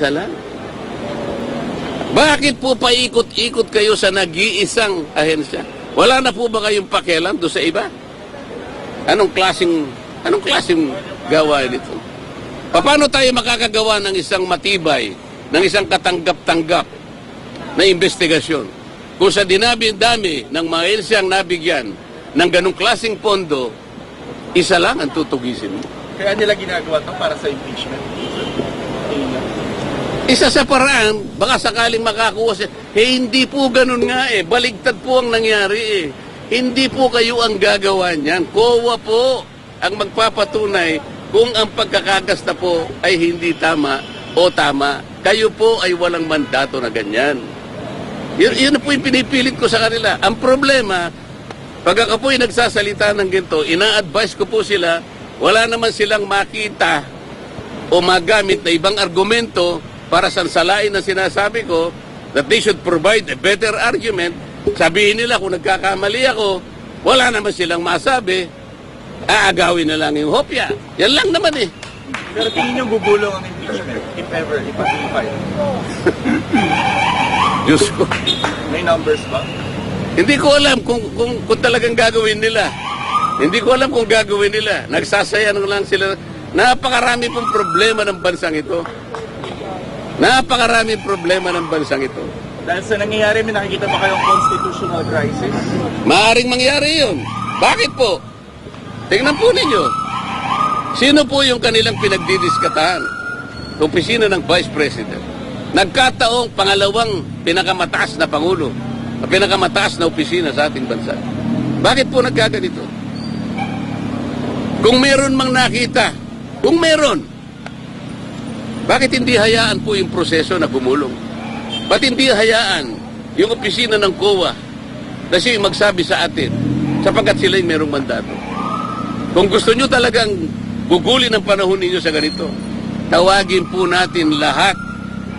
Isa lang. Bakit po paikot-ikot kayo sa nag-iisang ahensya? Wala na po ba kayong pakialam doon sa iba? Anong klaseng gawain ito? Paano tayo makakagawa ng isang matibay, ng isang katanggap-tanggap na investigasyon? Kung sa dinabi-dami ng mga ahensyang nabigyan ng ganong klaseng pondo, isa lang ang tutugisin mo. Kaya nila ginagawa ito para sa impeachment. Isa sa paraan, baka sakaling makakuha siya. Hindi po ganun nga eh. Baligtad po ang nangyari eh. Hindi po kayo ang gagawa niyan. COA po ang magpapatunay kung ang pagkakagasta po ay hindi tama o tama. Kayo po ay walang mandato na ganyan. Yun po yung pinipilit ko sa kanila. Ang problema, pag ako po yung nagsasalita ng ganito, ina-advise ko po sila, wala naman silang makita o magamit na ibang argumento para sansalain na sinasabi ko that they should provide a better argument. Sabihin nila kung nagkakamali ako, wala naman silang masabi, aagawin na lang yung hopya. Yan lang naman eh. Pero tingin nyo gugulong ang impeachment, if ever, ipag-i-file? Diyos ko. May numbers ba? Hindi ko alam kung talagang gagawin nila. Hindi ko alam kung gagawin nila. Nagsasaya lang sila. Napakarami pong problema ng bansang ito. Napakaraming problema ng bansang ito. Dahil sa nangyayari, may nakikita ba kayong constitutional crisis? Maaring mangyari yun. Bakit po? Tingnan po ninyo. Sino po yung kanilang pinagdidiskatahan? Opisina ng Vice President. Nagkataong pangalawang pinakamataas na Pangulo, pinakamataas na opisina sa ating bansa. Bakit po nagkaganito? Kung meron mang nakita, kung meron, bakit hindi hayaan po yung proseso na gumulong? Ba't hindi hayaan yung opisina ng COA na siya yung magsabi sa atin sapagkat sila yung merong mandato? Kung gusto nyo talagang gugulin ang panahon ninyo sa ganito, tawagin po natin lahat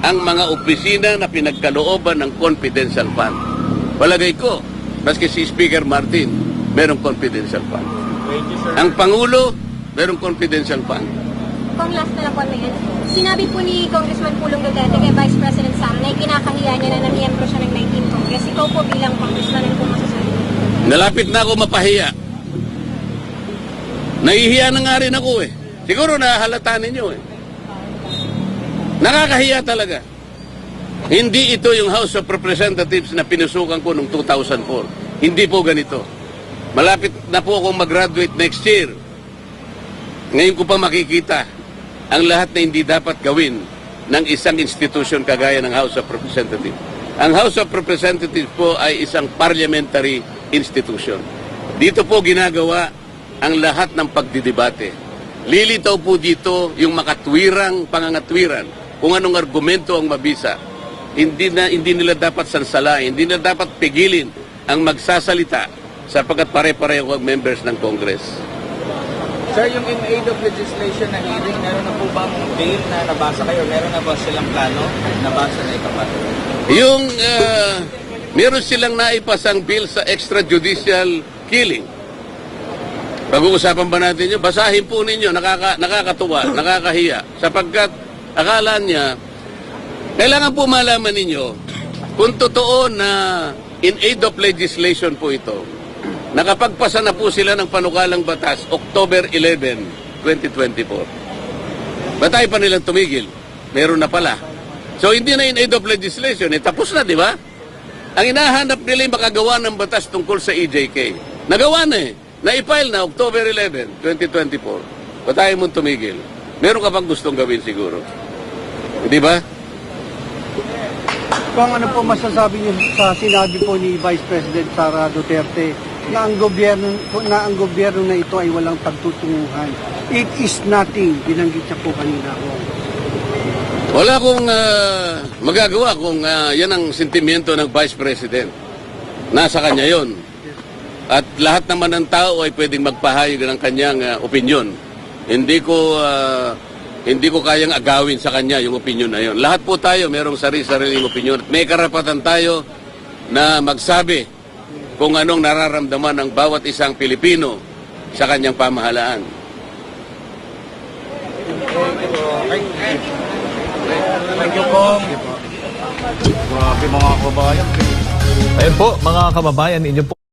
ang mga opisina na pinagkalooban ng confidential fund. Palagay ko, maski si Speaker Martin, merong confidential fund. Thank you, sir. Ang Pangulo, merong confidential fund. Kung last na lang po, sinabi po ni Congressman Pulong Duterte kay Vice President Sam na ikinakahiya niya na namiyembro siya ng 19 Congress. Ikaw po bilang Congressman, ano po masasabi? Nalapit na ako mapahiya. Nahihiya na nga rin ako eh. Siguro nahalata ninyo eh. Nakakahiya talaga. Hindi ito yung House of Representatives na pinusukan ko noong 2004. Hindi po ganito. Malapit na po akong mag-graduate next year. Ngayon ko pa makikita ang lahat na hindi dapat gawin ng isang institution kagaya ng House of Representatives. Ang House of Representatives po ay isang parliamentary institution. Dito po ginagawa ang lahat ng pagdidebate. Lilitaw po dito yung makatwirang pangangatwiran kung anong argumento ang mabisa. Hindi nila dapat sansalain, hindi nila dapat pigilin ang magsasalita sapagkat pare-pareho ang members ng Congress. Sir, yung in aid of legislation na hearing, meron na po bang bill na nabasa kayo? Meron na ba silang plano? Nabasa na ikapato? Yung meron silang naipasang bill sa extrajudicial killing. Pag-uusapan ba natin yun? Basahin po ninyo, nakakatuwa, nakakahiya. Sapagkat akala niya, kailangan po malaman ninyo, kung totoo na in aid of legislation po ito, nakapagpasa na po sila ng panukalang batas October 11, 2024. Ba't pa nilang tumigil? Meron na pala. So hindi na in aid of legislation, tapos na, di ba? Ang inahanap nila yung makagawa ng batas tungkol sa EJK. Nagawa na eh. Na-file na October 11, 2024. Ba't mong tumigil? Meron ka bang gustong gawin siguro? Di ba? Kung ano po masasabi niyo sa sinabi po ni Vice President Sara Duterte na ang gobyerno na ito ay walang pagtutunguhan. It is nothing. Binanggit siya po kanina. Wala akong magagawa kung yan ang sentimiento ng Vice President. Nasa kanya yon. At lahat naman ng tao ay pwedeng magpahayag ng kanyang opinyon. Hindi ko kayang agawin sa kanya yung opinyon na yon. Lahat po tayo merong sarili-sariling opinyon. At may karapatan tayo na magsabi kung anong nararamdaman ng bawat isang Pilipino sa kanyang pamahalaan. Okay. Thank you, Kong. Grabe mga kababayan. Ayun po, mga kababayan, inyo po